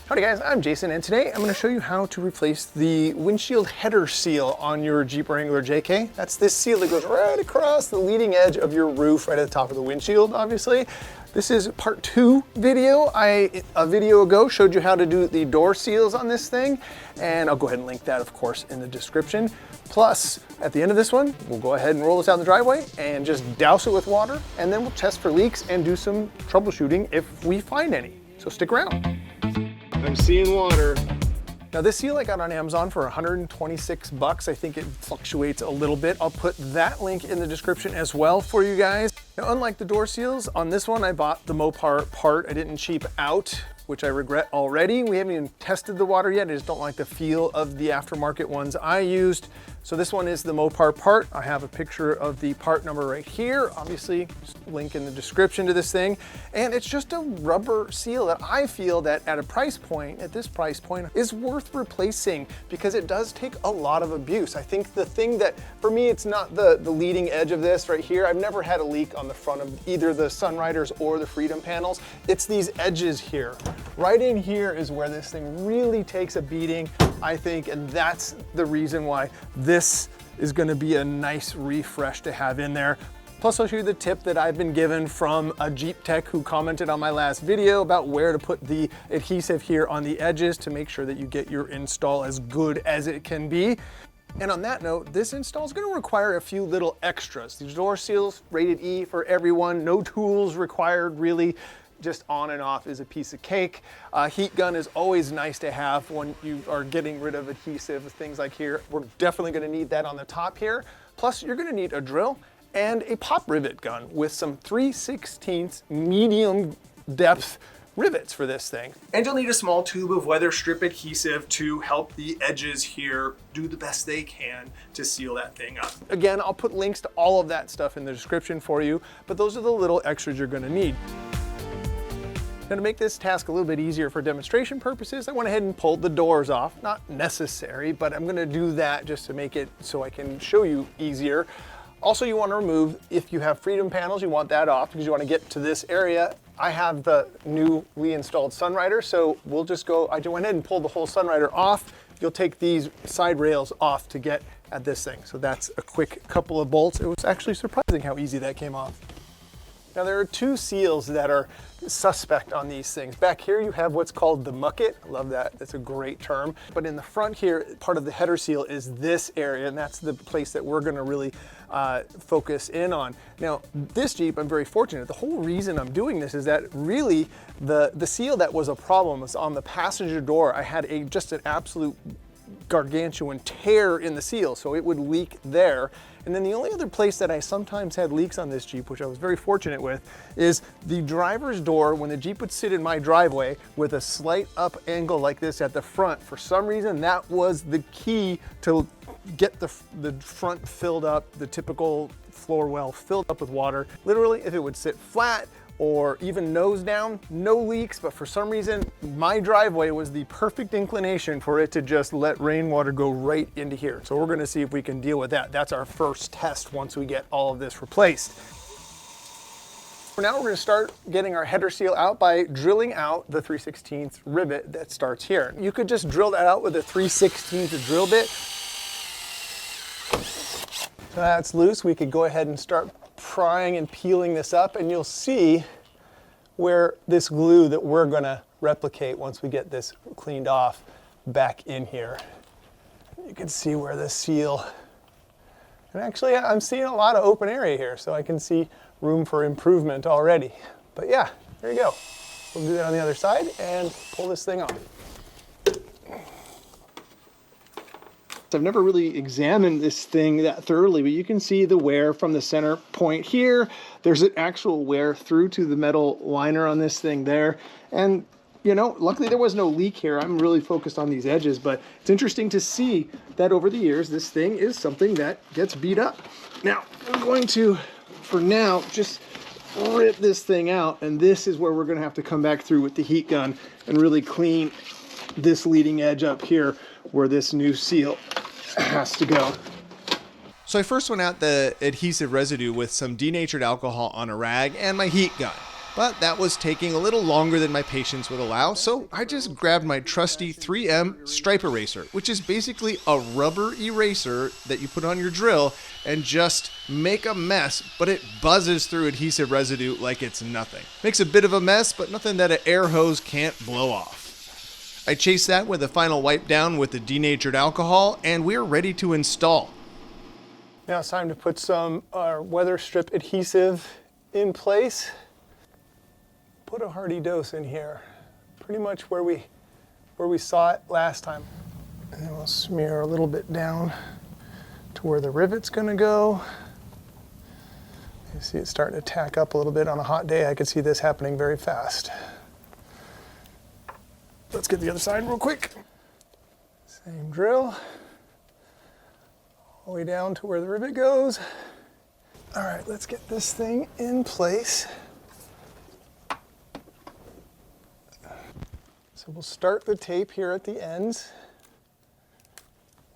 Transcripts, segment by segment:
Howdy guys, I'm Jason, and today I'm going to show you how to replace the windshield header seal on your Jeep Wrangler JK. That's this seal that goes right across the leading edge of your roof, right at the top of the windshield, obviously. This is part 2 video. A video ago showed you how to do the door seals on this thing, and I'll go ahead and link that, of course, in the description. Plus, at the end of this one, we'll go ahead and roll this out in the driveway and just douse it with water, and then we'll test for leaks and do some troubleshooting if we find any. So stick around. I'm seeing water. Now this seal I got on Amazon for 126 bucks. I think it fluctuates a little bit. I'll put that link in the description as well for you guys. Now, unlike the door seals, on this one I bought the MOPAR part. I didn't cheap out, which I regret already. We haven't even tested the water yet. I just don't like the feel of the aftermarket ones I used. So this one is the MOPAR part. I have a picture of the part number right here. Obviously, just link in the description to this thing. And it's just a rubber seal that I feel that at a price point, at this price point, is worth replacing because it does take a lot of abuse. I think the thing that, for me, it's not the leading edge of this right here. I've never had a leak on the front of either the Sunriders or the Freedom panels. It's these edges here. Right in here is where this thing really takes a beating, I think, and that's the reason why this is gonna be a nice refresh to have in there. Plus, I'll show you the tip that I've been given from a Jeep tech who commented on my last video about where to put the adhesive here on the edges to make sure that you get your install as good as it can be. And on that note, this install is going to require a few little extras. These door seals, rated E for everyone, no tools required really. Just on and off is a piece of cake. Heat gun is always nice to have when you are getting rid of adhesive, things like here. We're definitely gonna need that on the top here. Plus, you're gonna need a drill and a pop rivet gun with some 3/16 medium depth rivets for this thing. And you'll need a small tube of weather strip adhesive to help the edges here do the best they can to seal that thing up. Again, I'll put links to all of that stuff in the description for you, but those are the little extras you're gonna need. Now, to make this task a little bit easier for demonstration purposes, I went ahead and pulled the doors off. Not necessary, but I'm gonna do that just to make it so I can show you easier. Also, you wanna remove, if you have Freedom panels, you want that off because you wanna get to this area. I have the newly installed Sunrider, so we'll just go, I went ahead and pulled the whole Sunrider off. You'll take these side rails off to get at this thing. So that's a quick couple of bolts. It was actually surprising how easy that came off. Now there are two seals that are suspect on these things. Back here you have what's called the mucket. I love that, that's a great term. But in the front here, part of the header seal is this area, and that's the place that we're gonna really focus in on. Now this Jeep, I'm very fortunate. The whole reason I'm doing this is that really the seal that was a problem was on the passenger door. I had just an absolute gargantuan tear in the seal, so it would leak there. And then the only other place that I sometimes had leaks on this Jeep, which I was very fortunate with, is the driver's door. When the Jeep would sit in my driveway with a slight up angle like this at the front, for some reason that was the key to get the front filled up, the typical floor well filled up with water. Literally, if it would sit flat or even nose down, no leaks, but for some reason, my driveway was the perfect inclination for it to just let rainwater go right into here. So we're gonna see if we can deal with that. That's our first test once we get all of this replaced. For now, we're gonna start getting our header seal out by drilling out the 3/16 rivet that starts here. You could just drill that out with a 3/16 drill bit. So that's loose. We could go ahead and start prying and peeling this up, and you'll see where this glue that we're gonna replicate once we get this cleaned off back in here. You can see where the seal, and actually I'm seeing a lot of open area here, so I can see room for improvement already. But yeah, there you go. We'll do that on the other side and pull this thing off. I've never really examined this thing that thoroughly, but you can see the wear from the center point here. There's an actual wear through to the metal liner on this thing there. And, you know, luckily there was no leak here. I'm really focused on these edges, but it's interesting to see that over the years, this thing is something that gets beat up. Now, I'm going to, for now, just rip this thing out, and this is where we're gonna have to come back through with the heat gun and really clean this leading edge up here where this new seal has to go. So I first went out the adhesive residue with some denatured alcohol on a rag and my heat gun. But that was taking a little longer than my patience would allow, so I just grabbed my trusty 3M stripe eraser, which is basically a rubber eraser that you put on your drill and just make a mess, but it buzzes through adhesive residue like it's nothing. Makes a bit of a mess, but nothing that an air hose can't blow off. I chase that with a final wipe down with the denatured alcohol, and we're ready to install. Now it's time to put some weather strip adhesive in place. Put a hearty dose in here, pretty much where we saw it last time. And then we'll smear a little bit down to where the rivet's gonna go. You see it starting to tack up a little bit on a hot day. I could see this happening very fast. Let's get the other side real quick. Same drill, all the way down to where the rivet goes. All right, let's get this thing in place. So we'll start the tape here at the ends,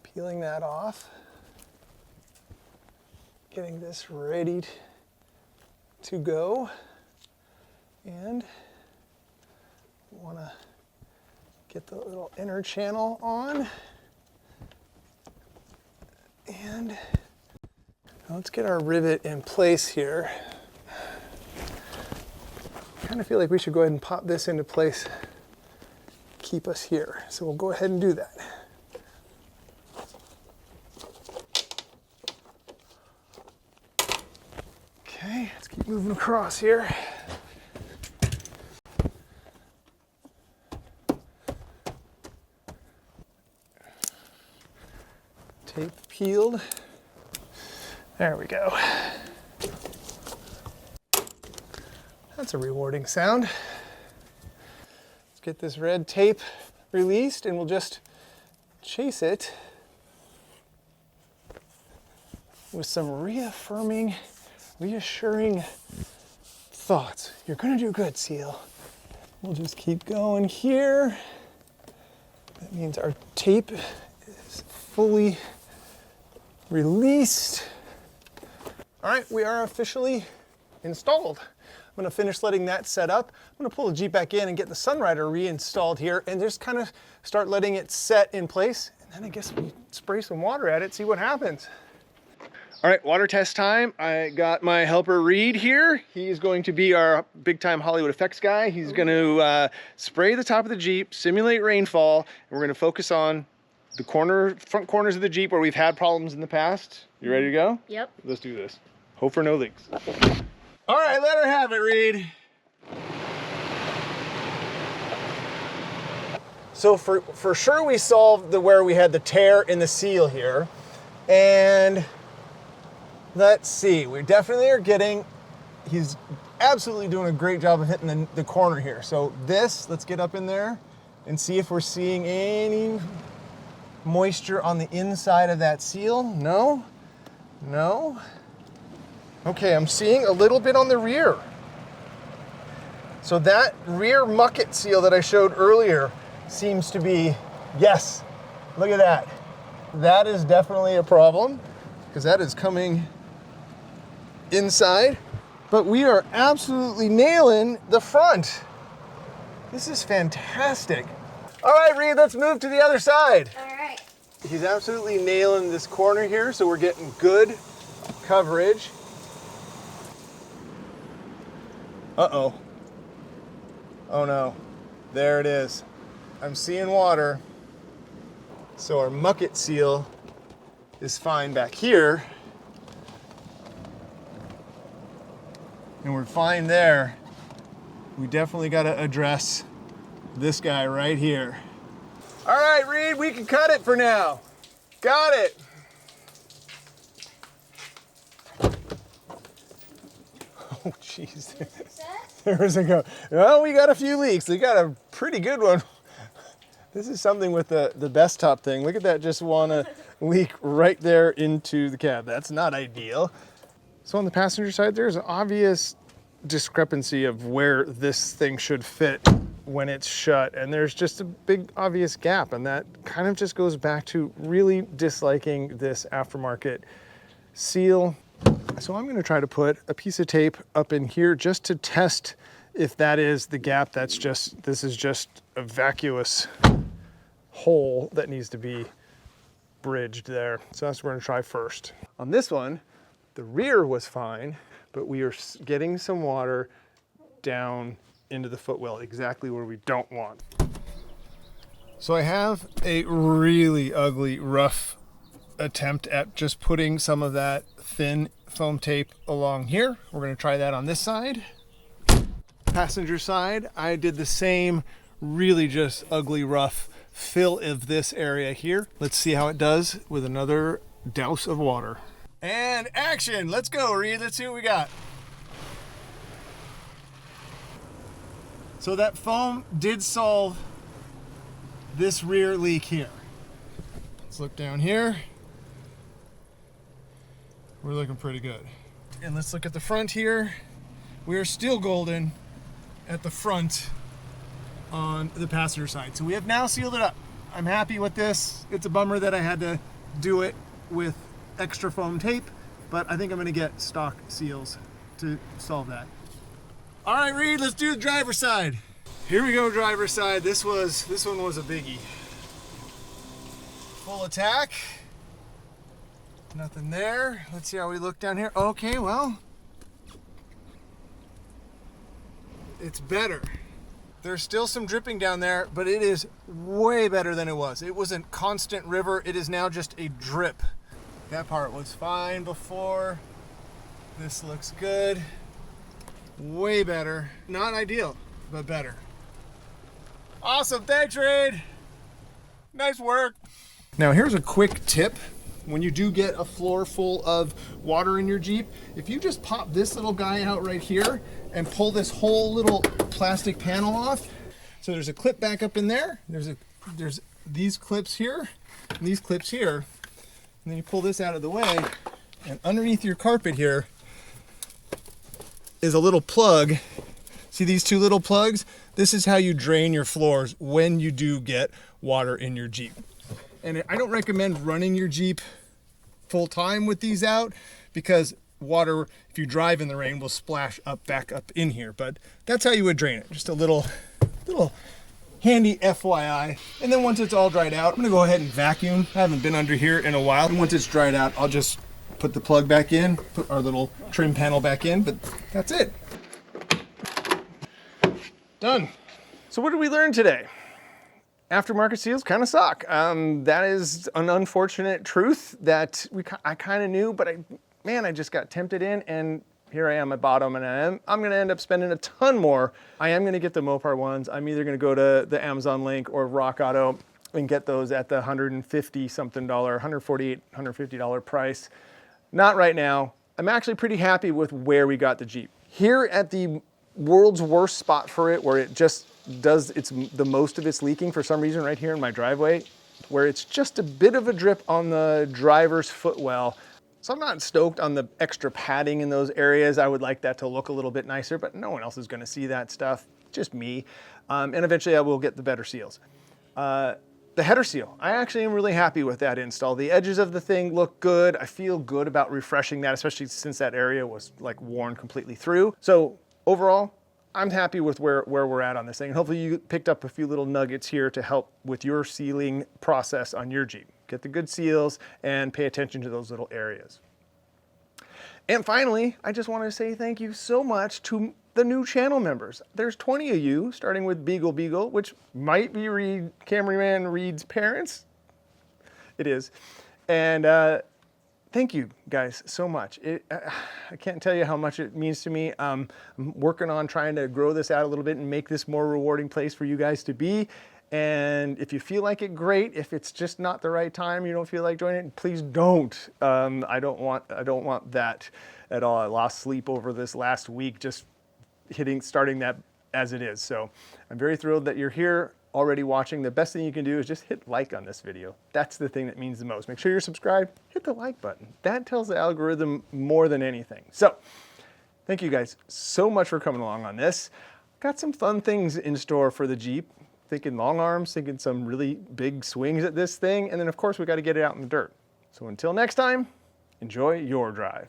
peeling that off, getting this ready to go, and want to get the little inner channel on, and let's get our rivet in place here. I kind of feel like we should go ahead and pop this into place, keep us here. So we'll go ahead and do that. Okay, let's keep moving across here. Tape peeled. There we go. That's a rewarding sound. Get this red tape released, and we'll just chase it with some reassuring thoughts. You're gonna do good, Seal. We'll just keep going here. That means our tape is fully released. All right, we are officially installed. I'm gonna finish letting that set up. I'm gonna pull the Jeep back in and get the Sunrider reinstalled here and just kind of start letting it set in place. And then I guess we spray some water at it, see what happens. All right, water test time. I got my helper Reed here. He's going to be our big time Hollywood effects guy. He's gonna spray the top of the Jeep, simulate rainfall, and we're gonna focus on the front corners of the Jeep where we've had problems in the past. You ready to go? Yep. Let's do this. Hope for no leaks. All right, let her have it, Reed. So for sure we solved where we had the tear in the seal here. And let's see, we definitely are he's absolutely doing a great job of hitting the corner here. So let's get up in there and see if we're seeing any moisture on the inside of that seal. No, no. Okay, I'm seeing a little bit on the rear. So that rear mucket seal that I showed earlier seems to be, yes, look at that. That is definitely a problem because that is coming inside, but we are absolutely nailing the front. This is fantastic. All right, Reed, let's move to the other side. All right. He's absolutely nailing this corner here, so we're getting good coverage. Uh-oh. Oh no, there it is. I'm seeing water. So our mucket seal is fine back here. And we're fine there. We definitely gotta address this guy right here. All right, Reed, we can cut it for now. Got it. Oh, jeez. There's a go. Well, we got a few leaks. We got a pretty good one. This is something with the best top thing. Look at that, just wanna leak right there into the cab. That's not ideal. So on the passenger side, there's an obvious discrepancy of where this thing should fit when it's shut. And there's just a big obvious gap. And that kind of just goes back to really disliking this aftermarket seal. So I'm gonna try to put a piece of tape up in here just to test If that is the gap, this is just a vacuous hole that needs to be bridged there. So that's what we're gonna try first. On this one, the rear was fine, but we are getting some water down into the footwell, exactly where we don't want. So I have a really ugly, rough attempt at just putting some of that thin foam tape along here. We're gonna try that on this side. Passenger side, I did the same really just ugly, rough fill of this area here. Let's see how it does with another douse of water. And action, let's go, Reed, let's see what we got. So that foam did solve this rear leak here. Let's look down here. We're looking pretty good. And let's look at the front here. We are still golden at the front on the passenger side. So we have now sealed it up. I'm happy with this. It's a bummer that I had to do it with extra foam tape, but I think I'm gonna get stock seals to solve that. All right, Reed, let's do the driver's side. Here we go, driver's side. This one was a biggie. Full attack. Nothing there. Let's see how we look down here. Okay, well, it's better. There's still some dripping down there, but it is way better than it was. It was a constant river. It is now just a drip. That part was fine before. This looks good. Way better. Not ideal, but better. Awesome, thanks, Reed. Nice work. Now here's a quick tip. When you do get a floor full of water in your Jeep, if you just pop this little guy out right here and pull this whole little plastic panel off. So there's a clip back up in there. There's these clips here and these clips here. And then you pull this out of the way, and underneath your carpet here is a little plug. See these two little plugs? This is how you drain your floors when you do get water in your Jeep. And I don't recommend running your Jeep full time with these out, because water, if you drive in the rain, will splash back up in here. But that's how you would drain it. Just a little handy FYI. And then once it's all dried out, I'm gonna go ahead and vacuum. I haven't been under here in a while. And once it's dried out, I'll just put the plug back in, put our little trim panel back in, but that's it. Done. So what did we learn today? Aftermarket seals kind of suck. That is an unfortunate truth that I kind of knew, but I just got tempted in, and here I am at bottom, and I'm gonna end up spending a ton more. I am gonna get the MOPAR ones. I'm either gonna go to the Amazon link or Rock Auto and get those at the $150 something, $148, $150 price. Not right now. I'm actually pretty happy with where we got the Jeep. Here at the world's worst spot for it, where it just does the most of its leaking for some reason, right here in my driveway, where it's just a bit of a drip on the driver's footwell. So I'm not stoked on the extra padding in those areas. I would like that to look a little bit nicer, but no one else is gonna see that stuff, just me. And eventually I will get the better seals. The header seal, I actually am really happy with that install. The edges of the thing look good. I feel good about refreshing that, especially since that area was like worn completely through. So overall, I'm happy with where we're at on this thing. And hopefully you picked up a few little nuggets here to help with your sealing process on your Jeep. Get the good seals and pay attention to those little areas. And finally, I just want to say thank you so much to the new channel members. There's 20 of you, starting with Beagle, which might be Cameraman Reed's parents. It is. And thank you guys so much. I can't tell you how much it means to me. I'm working on trying to grow this out a little bit and make this more rewarding place for you guys to be. And if you feel like it, great. If it's just not the right time, you don't feel like joining it, please don't. I don't want that at all. I lost sleep over this last week, just starting that as it is. So I'm very thrilled that you're here already watching. The best thing you can do is just hit like on this video. That's the thing that means the most. Make sure you're subscribed, hit the like button. That tells the algorithm more than anything. So thank you guys so much for coming along on this. Got some fun things in store for the Jeep. Thinking long arms, thinking some really big swings at this thing. And then of course we got to get it out in the dirt. So until next time, enjoy your drive.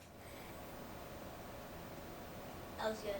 That was good.